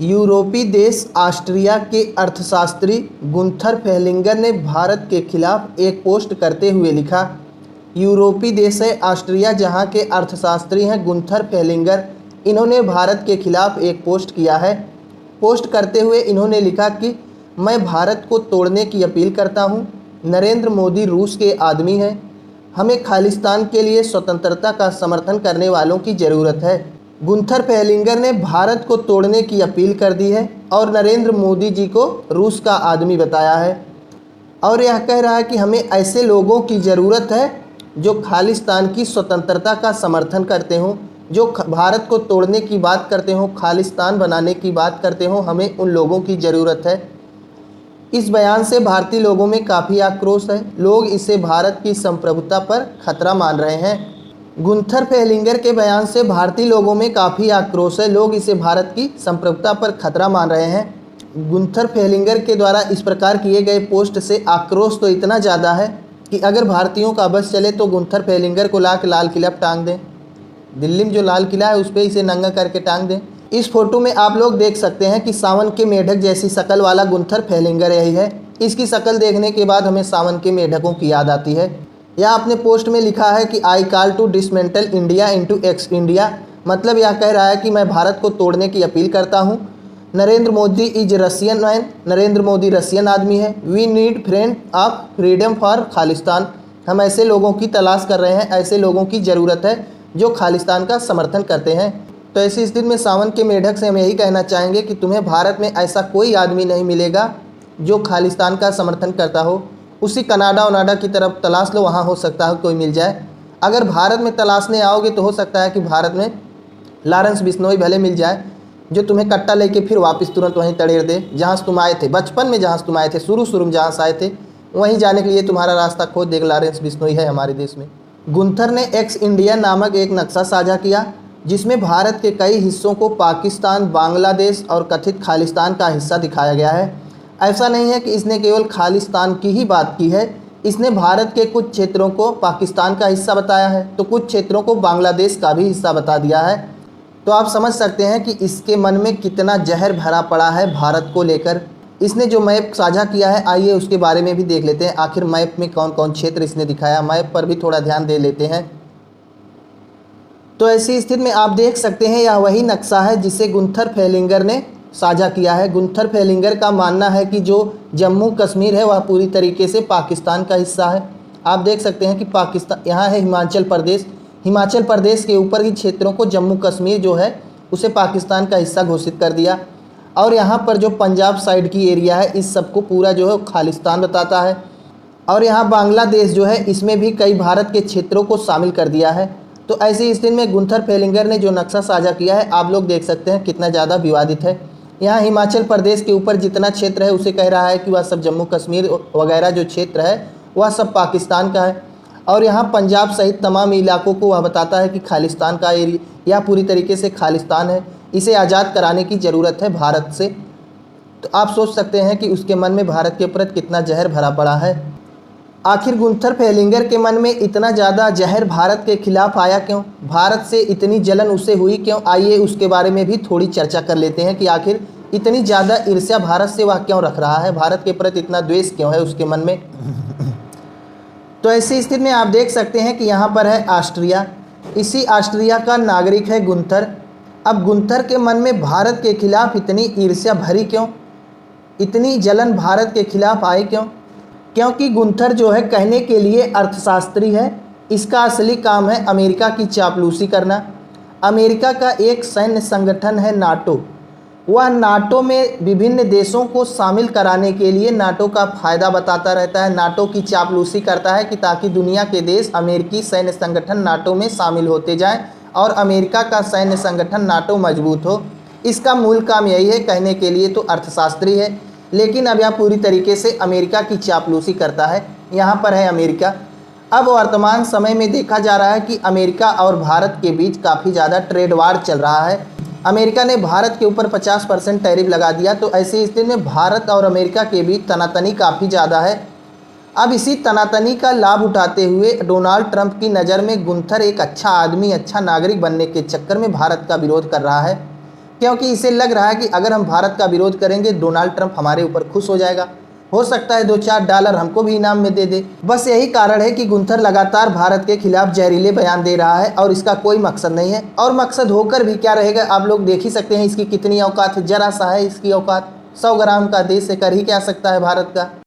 यूरोपीय देश ऑस्ट्रिया के अर्थशास्त्री गुंथर फेलिंगर ने भारत के खिलाफ एक पोस्ट करते हुए लिखा। यूरोपीय देश है ऑस्ट्रिया, जहां के अर्थशास्त्री हैं गुंथर फेलिंगर। इन्होंने भारत के खिलाफ एक पोस्ट किया है। पोस्ट करते हुए इन्होंने लिखा कि मैं भारत को तोड़ने की अपील करता हूं। नरेंद्र मोदी रूस के आदमी हैं। हमें खालिस्तान के लिए स्वतंत्रता का समर्थन करने वालों की ज़रूरत है। गुंथर फेलिंगर ने भारत को तोड़ने की अपील कर दी है और नरेंद्र मोदी जी को रूस का आदमी बताया है और यह कह रहा है कि हमें ऐसे लोगों की ज़रूरत है जो खालिस्तान की स्वतंत्रता का समर्थन करते हों, जो भारत को तोड़ने की बात करते हों, खालिस्तान बनाने की बात करते हों। हमें उन लोगों की ज़रूरत है। इस बयान से भारतीय लोगों में काफ़ी आक्रोश है। लोग इसे भारत की संप्रभुता पर खतरा मान रहे हैं। गुंथर फेलिंगर के बयान से भारतीय लोगों में काफ़ी आक्रोश है। लोग इसे भारत की संप्रभुता पर खतरा मान रहे हैं। गुंथर फेलिंगर के द्वारा इस प्रकार किए गए पोस्ट से आक्रोश तो इतना ज़्यादा है कि अगर भारतीयों का बस चले तो गुंथर फेलिंगर को ला के लाल किला पर टांग दें। दिल्ली में जो लाल किला है उस पर इसे नंगा करके टांग दें। इस फोटो में आप लोग देख सकते हैं कि सावन के मेढक जैसी शक्ल वाला गुंथर फेलिंगर यही है। इसकी शक्ल देखने के बाद हमें सावन के मेढकों की याद आती है। यह अपने पोस्ट में लिखा है कि I call to dismantle India into X India. मतलब यह कह रहा है कि मैं भारत को तोड़ने की अपील करता हूँ। Narendra Modi is Russian man. Narendra Modi Russian आदमी है। We need friend of freedom for Khalistan. हम ऐसे लोगों की तलाश कर रहे हैं, ऐसे लोगों की ज़रूरत है जो खालिस्तान का समर्थन करते हैं। तो ऐसी स्थिति में सावन के मेढक से हम यही कहना चाहेंगे कि तुम्हें भारत में ऐसा कोई आदमी नहीं मिलेगा जो खालिस्तान का समर्थन करता हो। उसी कनाडा वनाडा की तरफ तलाश लो, वहाँ हो सकता है कोई मिल जाए। अगर भारत में तलाशने आओगे तो हो सकता है कि भारत में लॉरेंस बिश्नोई भले मिल जाए, जो तुम्हें कट्टा लेके फिर वापस तुरंत वहीं तड़ेर दे जहाँ से तुम आए थे, बचपन में जहाँ से तुम आए थे, शुरू में जहाँ से आए थे वहीं जाने के लिए तुम्हारा रास्ता खोज देगा। लॉरेंस बिश्नोई है हमारे देश में। गुंथर ने एक्स इंडिया नामक एक नक्शा साझा किया जिसमें भारत के कई हिस्सों को पाकिस्तान, बांग्लादेश और कथित खालिस्तान का हिस्सा दिखाया गया है। ऐसा नहीं है कि इसने केवल खालिस्तान की ही बात की है। इसने भारत के कुछ क्षेत्रों को पाकिस्तान का हिस्सा बताया है तो कुछ क्षेत्रों को बांग्लादेश का भी हिस्सा बता दिया है। तो आप समझ सकते हैं कि इसके मन में कितना जहर भरा पड़ा है भारत को लेकर। इसने जो मैप साझा किया है, आइए उसके बारे में भी देख लेते हैं। आखिर मैप में कौन कौन क्षेत्र इसने दिखाया, मैप पर भी थोड़ा ध्यान दे लेते हैं। तो ऐसी स्थिति में आप देख सकते हैं यह वही नक्शा है जिसे गुंथर फेलिंगर ने साझा किया है। गुंथर फेलिंगर का मानना है कि जो जम्मू कश्मीर है वह पूरी तरीके से पाकिस्तान का हिस्सा है। आप देख सकते हैं कि पाकिस्तान यहाँ है, हिमाचल प्रदेश। हिमाचल प्रदेश के ऊपर ही क्षेत्रों को जम्मू कश्मीर जो है उसे पाकिस्तान का हिस्सा घोषित कर दिया। और यहाँ पर जो पंजाब साइड की एरिया है इस सबको पूरा जो है खालिस्तान बताता है। और यहाँ बांग्लादेश जो है इसमें भी कई भारत के क्षेत्रों को शामिल कर दिया है। तो ऐसी स्थिति में गुंथर फेलिंगर ने जो नक्शा साझा किया है आप लोग देख सकते हैं कितना ज़्यादा विवादित है। यहाँ हिमाचल प्रदेश के ऊपर जितना क्षेत्र है उसे कह रहा है कि वह सब जम्मू कश्मीर वगैरह जो क्षेत्र है वह सब पाकिस्तान का है। और यहाँ पंजाब सहित तमाम इलाकों को वह बताता है कि खालिस्तान का एरिया पूरी तरीके से खालिस्तान है, इसे आज़ाद कराने की ज़रूरत है भारत से। तो आप सोच सकते हैं कि उसके मन में भारत के प्रति कितना जहर भरा पड़ा है। आखिर गुंथर फेलिंगर के मन में इतना ज़्यादा जहर भारत के खिलाफ आया क्यों, भारत से इतनी जलन उसे हुई क्यों? आइए उसके बारे में भी थोड़ी चर्चा कर लेते हैं कि आखिर इतनी ज़्यादा ईर्ष्या भारत से वह क्यों रख रहा है, भारत के प्रति इतना द्वेष क्यों है उसके मन में। तो ऐसी स्थिति में आप देख सकते हैं कि यहाँ पर है ऑस्ट्रिया। इसी ऑस्ट्रिया का नागरिक है गुंथर। अब गुंथर के मन में भारत के खिलाफ इतनी ईर्ष्या भरी क्यों, इतनी जलन भारत के खिलाफ आई क्यों? क्योंकि गुंथर जो है कहने के लिए अर्थशास्त्री है, इसका असली काम है अमेरिका की चापलूसी करना। अमेरिका का एक सैन्य संगठन है नाटो। वह नाटो में विभिन्न देशों को शामिल कराने के लिए नाटो का फ़ायदा बताता रहता है, नाटो की चापलूसी करता है कि ताकि दुनिया के देश अमेरिकी सैन्य संगठन नाटो में शामिल होते जाएं और अमेरिका का सैन्य संगठन नाटो मजबूत हो। इसका मूल काम यही है। कहने के लिए तो अर्थशास्त्री है, लेकिन अब यह पूरी तरीके से अमेरिका की चापलूसी करता है। यहाँ पर है अमेरिका। अब वर्तमान समय में देखा जा रहा है कि अमेरिका और भारत के बीच काफ़ी ज़्यादा ट्रेड वार चल रहा है। अमेरिका ने भारत के ऊपर 50% टैरिफ लगा दिया। तो ऐसी स्थिति में भारत और अमेरिका के बीच तनातनी काफ़ी ज़्यादा है। अब इसी तनातनी का लाभ उठाते हुए डोनाल्ड ट्रंप की नज़र में गुंथर एक अच्छा आदमी, अच्छा नागरिक बनने के चक्कर में भारत का विरोध कर रहा है। क्योंकि इसे लग रहा है कि अगर हम भारत का विरोध करेंगे डोनाल्ड ट्रंप हमारे ऊपर खुश हो जाएगा, हो सकता है $2-4 हमको भी इनाम में दे दे। बस यही कारण है कि गुंथर लगातार भारत के खिलाफ जहरीले बयान दे रहा है और इसका कोई मकसद नहीं है। और मकसद होकर भी क्या रहेगा, आप लोग देख ही सकते हैं इसकी कितनी औकात है, जरा सा है इसकी औकात। 100 ग्राम का देश से कर ही क्या सकता है भारत का।